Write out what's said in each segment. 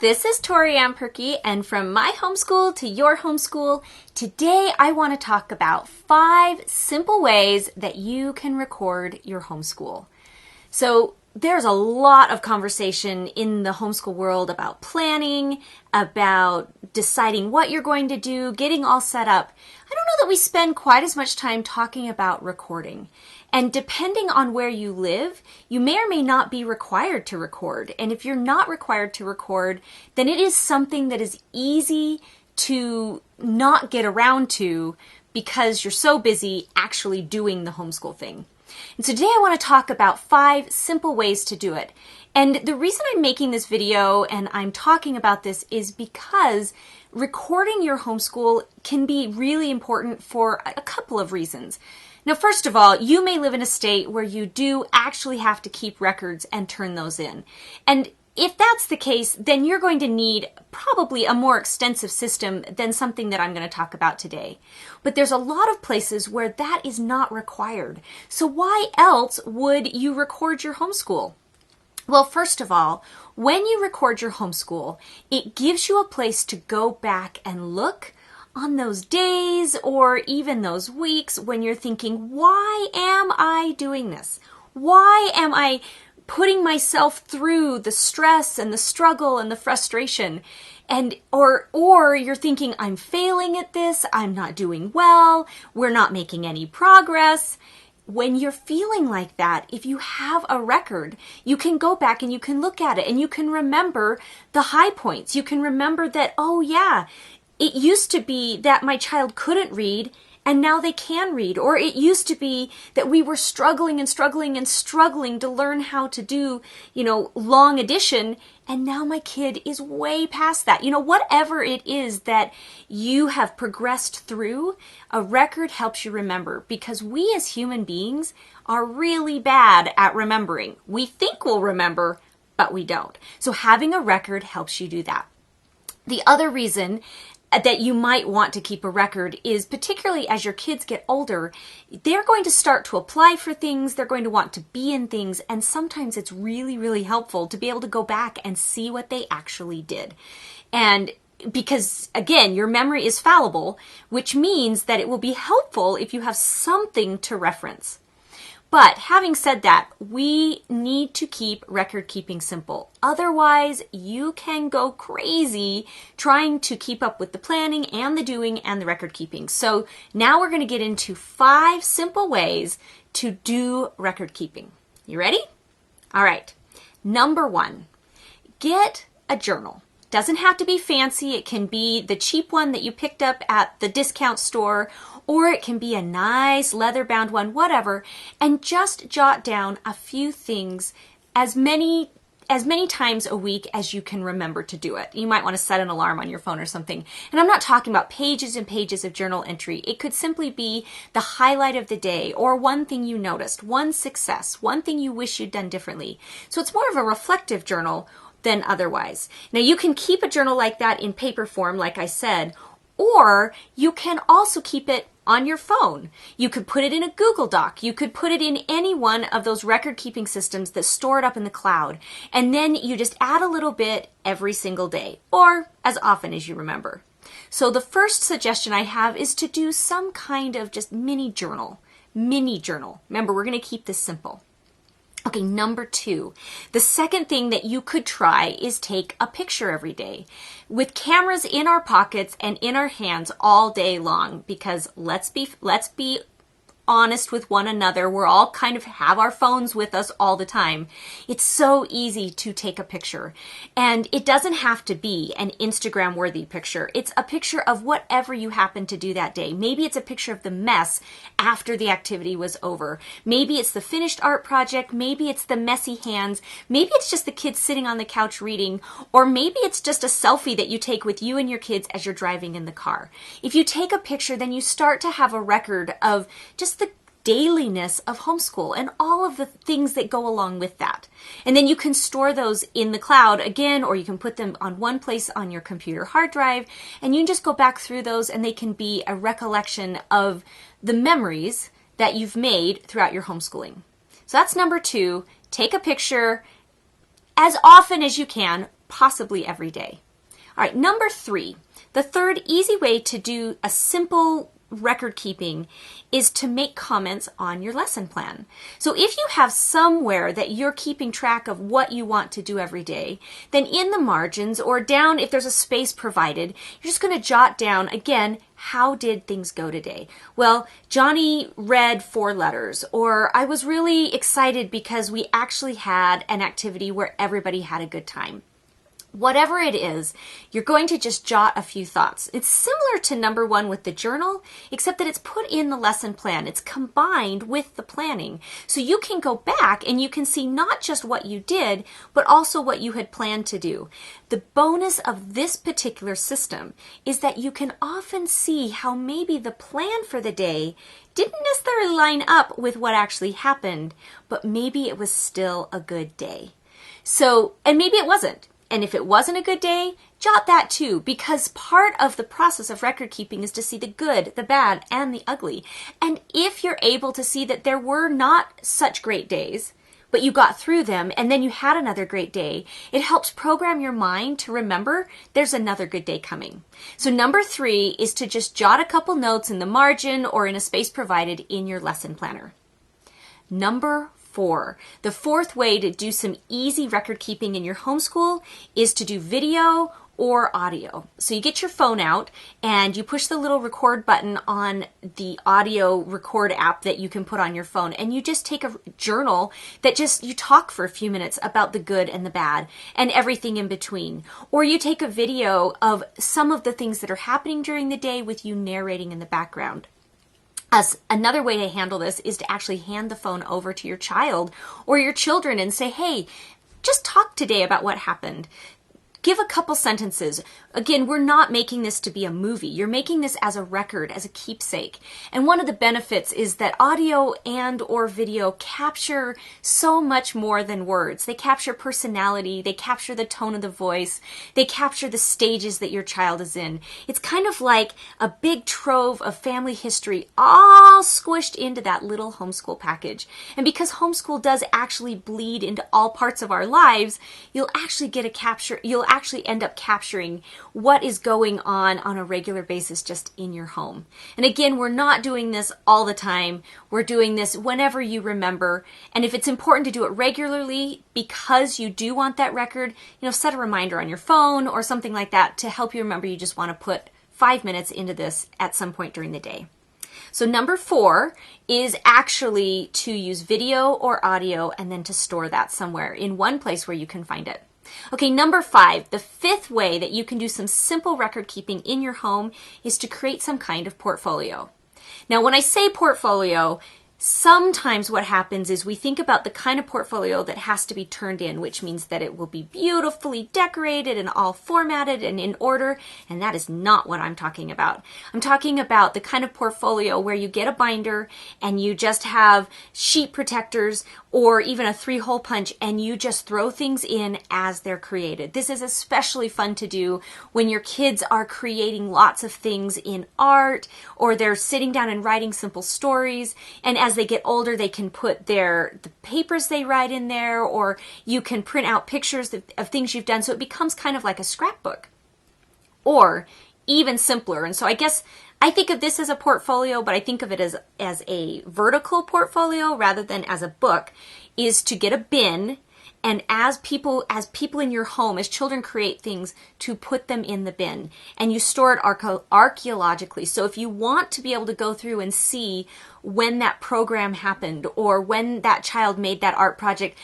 this is Tori Ann Perky, and from my homeschool to your homeschool, today I want to talk about 5 simple ways that you can record your homeschool. So there's a lot of conversation in the homeschool world about planning, about deciding what you're going to do, getting all set up. I don't know that we spend quite as much time talking about recording. And depending on where you live, you may or may not be required to record. And if you're not required to record, then it is something that is easy to not get around to because you're so busy actually doing the homeschool thing. And so today I want to talk about 5 simple ways to do it. And the reason I'm making this video and I'm talking about this is because recording your homeschool can be really important for a couple of reasons. Now, first of all, you may live in a state where you do actually have to keep records and turn those in. And if that's the case, then you're going to need probably a more extensive system than something that I'm going to talk about today. But there's a lot of places where that is not required. So why else would you record your homeschool? Well, first of all, when you record your homeschool, it gives you a place to go back and look on those days or even those weeks when you're thinking, why am I doing this? Why am I putting myself through the stress and the struggle and the frustration? And or you're thinking, I'm failing at this, I'm not doing well, we're not making any progress. When you're feeling like that, if you have a record, you can go back and you can look at it and you can remember the high points. You can remember that, oh yeah, it used to be that my child couldn't read and now they can read. Or it used to be that we were struggling to learn how to do, long addition. And now my kid is way past that. Whatever it is that you have progressed through, a record helps you remember, because we as human beings are really bad at remembering. We think we'll remember, but we don't. So having a record helps you do that. The other reason that you might want to keep a record is, particularly as your kids get older, they're going to start to apply for things, they're going to want to be in things, and sometimes it's really, really helpful to be able to go back and see what they actually did. And because, again, your memory is fallible, which means that it will be helpful if you have something to reference. But having said that, we need to keep record keeping simple. Otherwise, you can go crazy trying to keep up with the planning and the doing and the record keeping. So now we're going to get into 5 simple ways to do record keeping. You ready? All right. Number 1, get a journal. Doesn't have to be fancy. It can be the cheap one that you picked up at the discount store, or it can be a nice leather-bound one, whatever, and just jot down a few things as many times a week as you can remember to do it. You might want to set an alarm on your phone or something. And I'm not talking about pages and pages of journal entry. It could simply be the highlight of the day, or one thing you noticed, one success, one thing you wish you'd done differently. So it's more of a reflective journal than otherwise. Now, you can keep a journal like that in paper form, like I said, or you can also keep it on your phone. You could put it in a Google Doc. You could put it in any one of those record-keeping systems that store it up in the cloud. And then you just add a little bit every single day, or as often as you remember. So the first suggestion I have is to do some kind of just mini journal. Remember, we're going to keep this simple. Okay, number 2, the second thing that you could try is take a picture every day with cameras in our pockets and in our hands all day long, because let's be honest with one another. We're all kind of have our phones with us all the time. It's so easy to take a picture, and it doesn't have to be an Instagram worthy picture. It's a picture of whatever you happen to do that day. Maybe it's a picture of the mess after the activity was over. Maybe it's the finished art project. Maybe it's the messy hands. Maybe it's just the kids sitting on the couch reading, or maybe it's just a selfie that you take with you and your kids as you're driving in the car. If you take a picture, then you start to have a record of just the dailiness of homeschool and all of the things that go along with that. And then you can store those in the cloud again, or you can put them on one place on your computer hard drive, and you can just go back through those, and they can be a recollection of the memories that you've made throughout your homeschooling. So that's number 2. Take a picture as often as you can, possibly every day. All right, number 3, the third easy way to do a simple record keeping is to make comments on your lesson plan. So if you have somewhere that you're keeping track of what you want to do every day, then in the margins or down if there's a space provided, you're just going to jot down again, how did things go today? Well, Johnny read 4 letters, or I was really excited because we actually had an activity where everybody had a good time. Whatever it is, you're going to just jot a few thoughts. It's similar to number 1 with the journal, except that it's put in the lesson plan. It's combined with the planning. So you can go back and you can see not just what you did, but also what you had planned to do. The bonus of this particular system is that you can often see how maybe the plan for the day didn't necessarily line up with what actually happened, but maybe it was still a good day. So, and maybe it wasn't. And if it wasn't a good day, jot that too, because part of the process of record keeping is to see the good, the bad, and the ugly. And if you're able to see that there were not such great days, but you got through them and then you had another great day, it helps program your mind to remember there's another good day coming. So number 3 is to just jot a couple notes in the margin or in a space provided in your lesson planner. Number 4. The fourth way to do some easy record keeping in your homeschool is to do video or audio. So you get your phone out and you push the little record button on the audio record app that you can put on your phone, and you just take a journal that just you talk for a few minutes about the good and the bad and everything in between. Or you take a video of some of the things that are happening during the day with you narrating in the background. Another way to handle this is to actually hand the phone over to your child or your children and say, hey, just talk today about what happened. Give a couple sentences. Again, we're not making this to be a movie. You're making this as a record, as a keepsake. And one of the benefits is that audio and or video capture so much more than words. They capture personality. They capture the tone of the voice. They capture the stages that your child is in. It's kind of like a big trove of family history all squished into that little homeschool package. And because homeschool does actually bleed into all parts of our lives, you'll actually actually end up capturing what is going on a regular basis just in your home. And again, we're not doing this all the time. We're doing this whenever you remember. And if it's important to do it regularly because you do want that record, set a reminder on your phone or something like that to help you remember you just want to put 5 minutes into this at some point during the day. So number 4 is actually to use video or audio and then to store that somewhere in one place where you can find it. Okay, number 5, the 5th way that you can do some simple record keeping in your home is to create some kind of portfolio. Now, when I say portfolio, sometimes what happens is we think about the kind of portfolio that has to be turned in, which means that it will be beautifully decorated and all formatted and in order, and that is not what I'm talking about. I'm talking about the kind of portfolio where you get a binder and you just have sheet protectors or even a 3-hole punch and you just throw things in as they're created. This is especially fun to do when your kids are creating lots of things in art or they're sitting down and writing simple stories, and as they get older, they can put the papers they write in there, or you can print out pictures of things you've done, so it becomes kind of like a scrapbook. Or even simpler, and so I guess I think of this as a portfolio, but I think of it as a vertical portfolio rather than as a book, is to get a bin, and as people in your home, as children create things, to put them in the bin. And you store it archaeologically. So if you want to be able to go through and see when that program happened or when that child made that art project,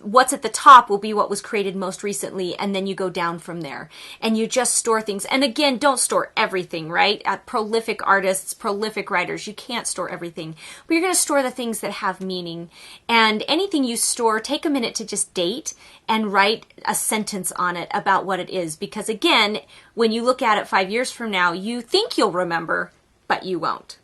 what's at the top will be what was created most recently, and then you go down from there. And you just store things. And again, don't store everything, right? Prolific artists, prolific writers, you can't store everything. But you're going to store the things that have meaning. And anything you store, take a minute to just date and write a sentence on it about what it is. Because again, when you look at it 5 years from now, you think you'll remember, but you won't.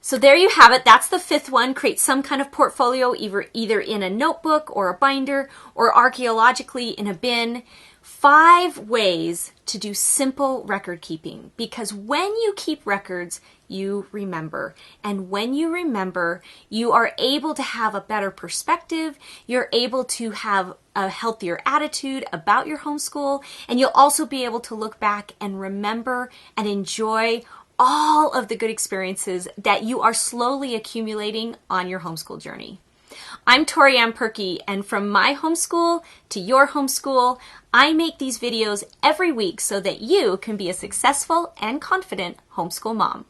So there you have it. That's the fifth one. Create some kind of portfolio, either in a notebook or a binder or archaeologically in a bin. 5 ways to do simple record keeping, because when you keep records, you remember. And when you remember, you are able to have a better perspective. You're able to have a healthier attitude about your homeschool. And you'll also be able to look back and remember and enjoy all of the good experiences that you are slowly accumulating on your homeschool journey. I'm Torianne Perky, and from my homeschool to your homeschool, I make these videos every week so that you can be a successful and confident homeschool mom.